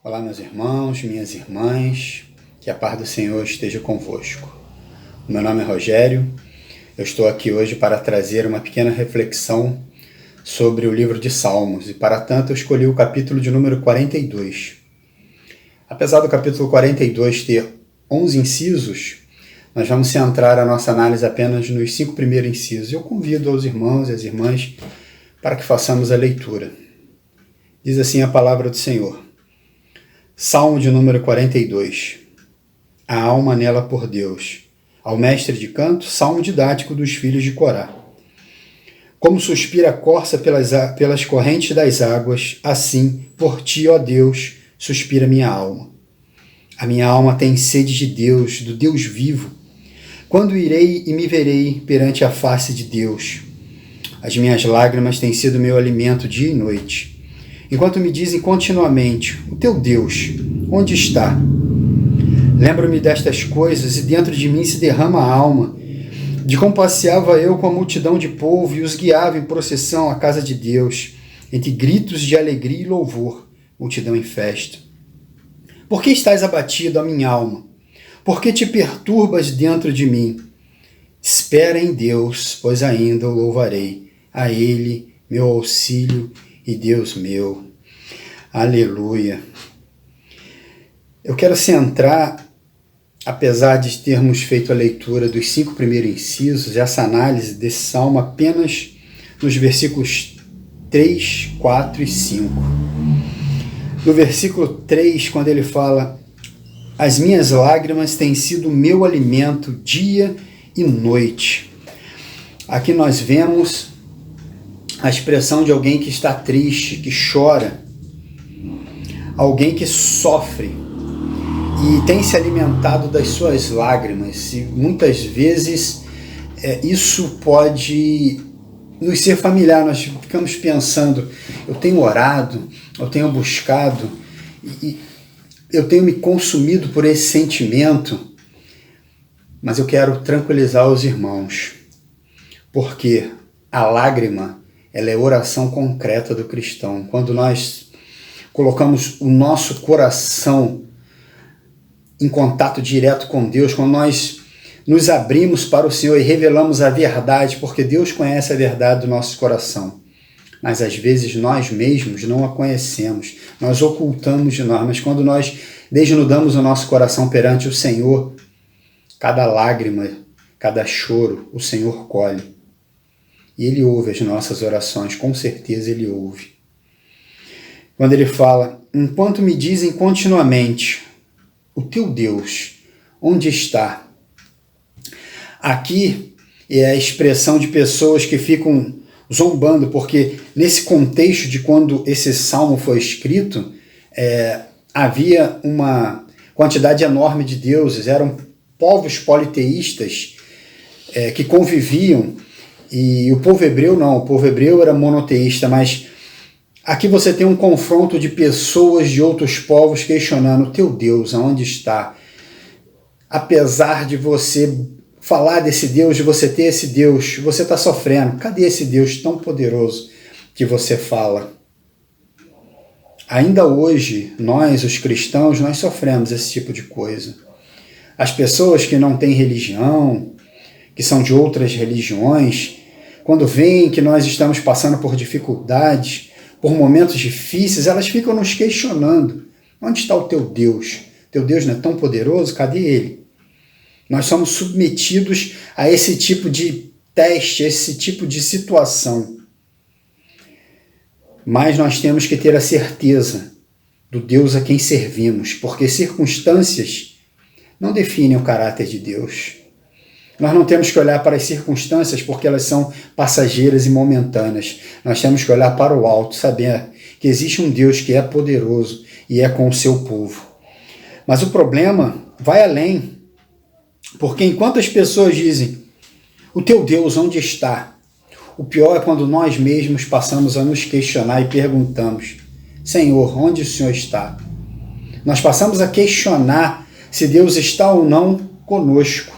Olá, meus irmãos, minhas irmãs, que a paz do Senhor esteja convosco. O meu nome é Rogério, eu estou aqui hoje para trazer uma pequena reflexão sobre o livro de Salmos, e para tanto eu escolhi o capítulo de número 42. Apesar do capítulo 42 ter 11 incisos, nós vamos centrar a nossa análise apenas nos 5 primeiros incisos. Eu convido aos irmãos e às irmãs para que façamos a leitura. Diz assim a palavra do Senhor. Salmo de número 42. A alma anela por Deus. Ao mestre de canto, salmo didático dos filhos de Corá. Como suspira a corça pelas correntes das águas, assim, por ti, ó Deus, suspira minha alma. A minha alma tem sede de Deus, do Deus vivo. Quando irei e me verei perante a face de Deus? As minhas lágrimas têm sido meu alimento dia e noite. Enquanto me dizem continuamente, o teu Deus, onde está? Lembro-me destas coisas e dentro de mim se derrama a alma, de como passeava eu com a multidão de povo e os guiava em procissão à casa de Deus, entre gritos de alegria e louvor, multidão em festa. Por que estás abatido, a minha alma? Por que te perturbas dentro de mim? Espera em Deus, pois ainda o louvarei, a Ele, meu auxílio e Deus meu. Aleluia. Eu quero centrar, apesar de termos feito a leitura dos 5 primeiros incisos, essa análise desse salmo apenas nos versículos 3, 4 e 5. No versículo 3, quando ele fala, as minhas lágrimas têm sido meu alimento dia e noite. Aqui nós vemos a expressão de alguém que está triste, que chora, alguém que sofre e tem se alimentado das suas lágrimas. E muitas vezes isso pode nos ser familiar, nós ficamos pensando, eu tenho orado, eu tenho buscado, e eu tenho me consumido por esse sentimento, mas eu quero tranquilizar os irmãos, porque a lágrima, ela é oração concreta do cristão. Quando nós colocamos o nosso coração em contato direto com Deus, quando nós nos abrimos para o Senhor e revelamos a verdade, porque Deus conhece a verdade do nosso coração. Mas às vezes nós mesmos não a conhecemos, nós ocultamos de nós, mas quando nós desnudamos o nosso coração perante o Senhor, cada lágrima, cada choro, o Senhor colhe. E Ele ouve as nossas orações, com certeza Ele ouve. Quando Ele fala, enquanto me dizem continuamente, o teu Deus, onde está? Aqui é a expressão de pessoas que ficam zombando, porque nesse contexto de quando esse salmo foi escrito, havia uma quantidade enorme de deuses, eram povos politeístas que conviviam. E o povo hebreu não, o povo hebreu era monoteísta, mas aqui você tem um confronto de pessoas de outros povos questionando, teu Deus, aonde está? Apesar de você falar desse Deus, de você ter esse Deus, você está sofrendo. Cadê esse Deus tão poderoso que você fala? Ainda hoje, nós, os cristãos, nós sofremos esse tipo de coisa. As pessoas que não têm religião, que são de outras religiões, quando veem que nós estamos passando por dificuldades, por momentos difíceis, elas ficam nos questionando. Onde está o teu Deus? Teu Deus não é tão poderoso? Cadê Ele? Nós somos submetidos a esse tipo de teste, a esse tipo de situação. Mas nós temos que ter a certeza do Deus a quem servimos, porque circunstâncias não definem o caráter de Deus. Nós não temos que olhar para as circunstâncias porque elas são passageiras e momentâneas. Nós temos que olhar para o alto, saber que existe um Deus que é poderoso e é com o seu povo. Mas o problema vai além, porque enquanto as pessoas dizem, o teu Deus onde está? O pior é quando nós mesmos passamos a nos questionar e perguntamos, Senhor, onde o Senhor está? Nós passamos a questionar se Deus está ou não conosco.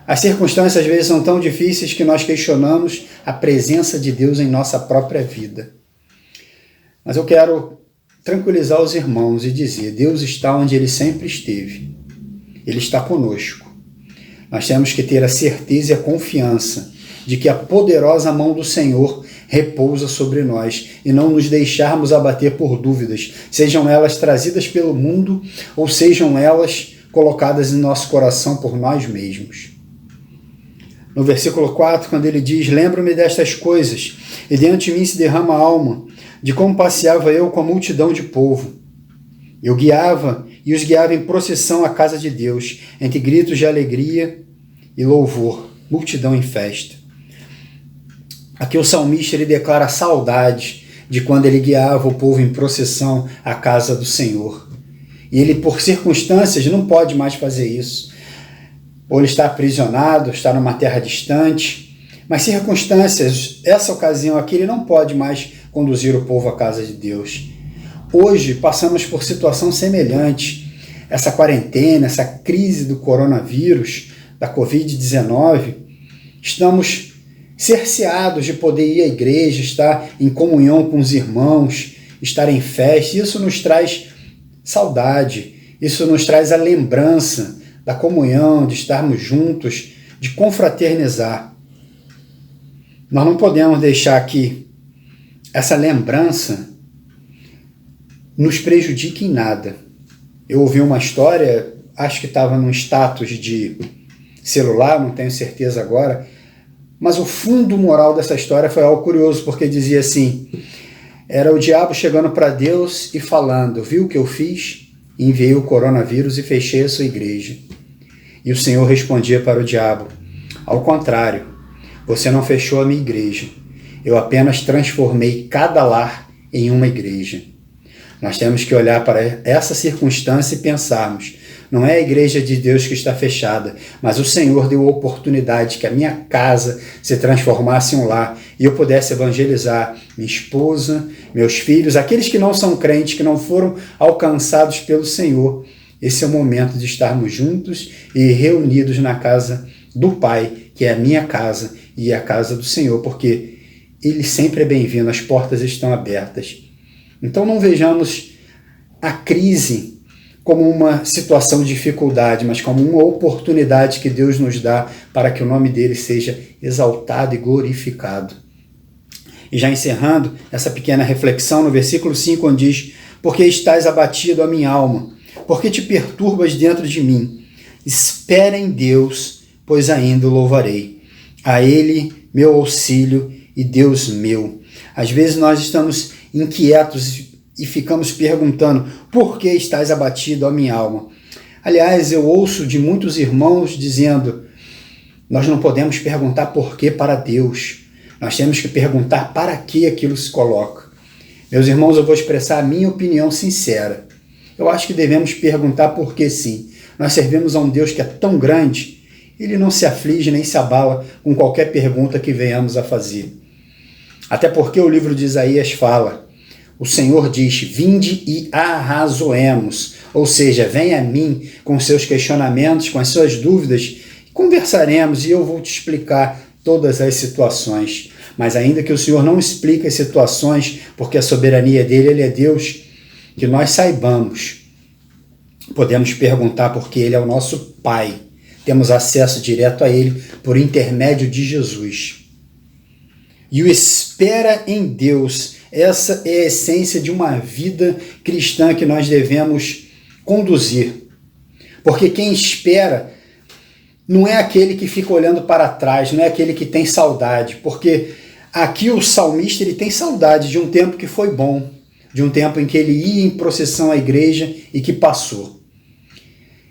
As circunstâncias às vezes são tão difíceis que nós questionamos a presença de Deus em nossa própria vida. Mas eu quero tranquilizar os irmãos e dizer: Deus está onde Ele sempre esteve. Ele está conosco. Nós temos que ter a certeza e a confiança de que a poderosa mão do Senhor repousa sobre nós e não nos deixarmos abater por dúvidas, sejam elas trazidas pelo mundo ou sejam elas colocadas em nosso coração por nós mesmos. No versículo 4, quando ele diz: lembro-me destas coisas, e diante de mim se derrama a alma, de como passeava eu com a multidão de povo. Eu guiava e os guiava em procissão à casa de Deus, entre gritos de alegria e louvor, multidão em festa. Aqui o salmista ele declara saudade de quando ele guiava o povo em procissão à casa do Senhor. E ele, por circunstâncias, não pode mais fazer isso. Ou ele está aprisionado, está numa terra distante. Mas circunstâncias, essa ocasião aqui, ele não pode mais conduzir o povo à casa de Deus. Hoje passamos por situação semelhante. Essa quarentena, essa crise do coronavírus, da Covid-19, estamos cerceados de poder ir à igreja, estar em comunhão com os irmãos, estar em festa. Isso nos traz saudade, isso nos traz a lembrança da comunhão, de estarmos juntos, de confraternizar. Nós não podemos deixar que essa lembrança nos prejudique em nada. Eu ouvi uma história, acho que estava num status de celular, não tenho certeza agora, mas o fundo moral dessa história foi algo curioso, porque dizia assim: era o diabo chegando para Deus e falando: viu o que eu fiz? Enviei o coronavírus e fechei a sua igreja. E o Senhor respondia para o diabo: ao contrário, você não fechou a minha igreja, eu apenas transformei cada lar em uma igreja. Nós temos que olhar para essa circunstância e pensarmos: não é a igreja de Deus que está fechada, mas o Senhor deu a oportunidade que a minha casa se transformasse em um lar e eu pudesse evangelizar minha esposa, meus filhos, aqueles que não são crentes, que não foram alcançados pelo Senhor. Esse é o momento de estarmos juntos e reunidos na casa do Pai, que é a minha casa e a casa do Senhor, porque Ele sempre é bem-vindo, as portas estão abertas. Então não vejamos a crise como uma situação de dificuldade, mas como uma oportunidade que Deus nos dá para que o nome dele seja exaltado e glorificado. E já encerrando essa pequena reflexão, no versículo 5, onde diz: porque estás abatido, a minha alma? Porque te perturbas dentro de mim? Espera em Deus, pois ainda o louvarei. A Ele, meu auxílio e Deus meu. Às vezes nós estamos inquietos e ficamos perguntando: por que estás abatido, ó minha alma? Aliás, eu ouço de muitos irmãos dizendo: nós não podemos perguntar por que para Deus. Nós temos que perguntar para que aquilo se coloca. Meus irmãos, eu vou expressar a minha opinião sincera. Eu acho que devemos perguntar por que sim. Nós servimos a um Deus que é tão grande, Ele não se aflige nem se abala com qualquer pergunta que venhamos a fazer. Até porque o livro de Isaías fala: o Senhor diz: vinde e arrazoemos, ou seja, vem a mim com seus questionamentos, com as suas dúvidas, conversaremos e eu vou te explicar todas as situações. Mas ainda que o Senhor não explique as situações, porque a soberania dele, Ele é Deus, que nós saibamos, podemos perguntar porque Ele é o nosso Pai, temos acesso direto a Ele por intermédio de Jesus. E o espera em Deus, essa é a essência de uma vida cristã que nós devemos conduzir. Porque quem espera não é aquele que fica olhando para trás, não é aquele que tem saudade. Porque aqui o salmista ele tem saudade de um tempo que foi bom, de um tempo em que ele ia em procissão à igreja e que passou.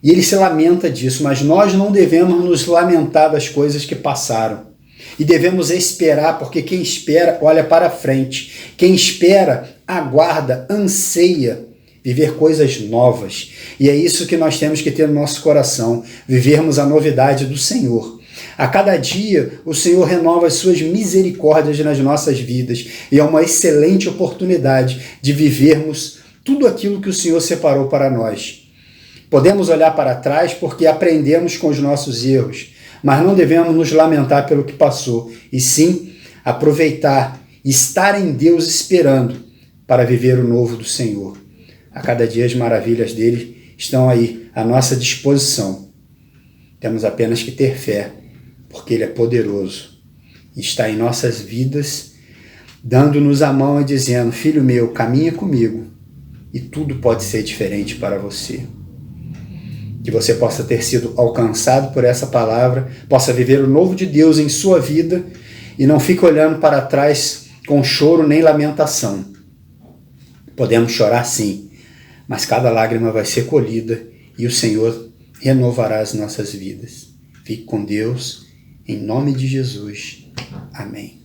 E ele se lamenta disso, mas nós não devemos nos lamentar das coisas que passaram. E devemos esperar, porque quem espera olha para frente. Quem espera, aguarda, anseia viver coisas novas. E é isso que nós temos que ter no nosso coração, vivermos a novidade do Senhor. A cada dia, o Senhor renova as suas misericórdias nas nossas vidas. E é uma excelente oportunidade de vivermos tudo aquilo que o Senhor separou para nós. Podemos olhar para trás porque aprendemos com os nossos erros, mas não devemos nos lamentar pelo que passou, e sim aproveitar, estar em Deus esperando para viver o novo do Senhor. A cada dia as maravilhas dele estão aí à nossa disposição. Temos apenas que ter fé, porque ele é poderoso. Está em nossas vidas, dando-nos a mão e dizendo: filho meu, caminha comigo, e tudo pode ser diferente para você. Que você possa ter sido alcançado por essa palavra, possa viver o novo de Deus em sua vida e não fique olhando para trás com choro nem lamentação. Podemos chorar sim, mas cada lágrima vai ser colhida e o Senhor renovará as nossas vidas. Fique com Deus, em nome de Jesus. Amém.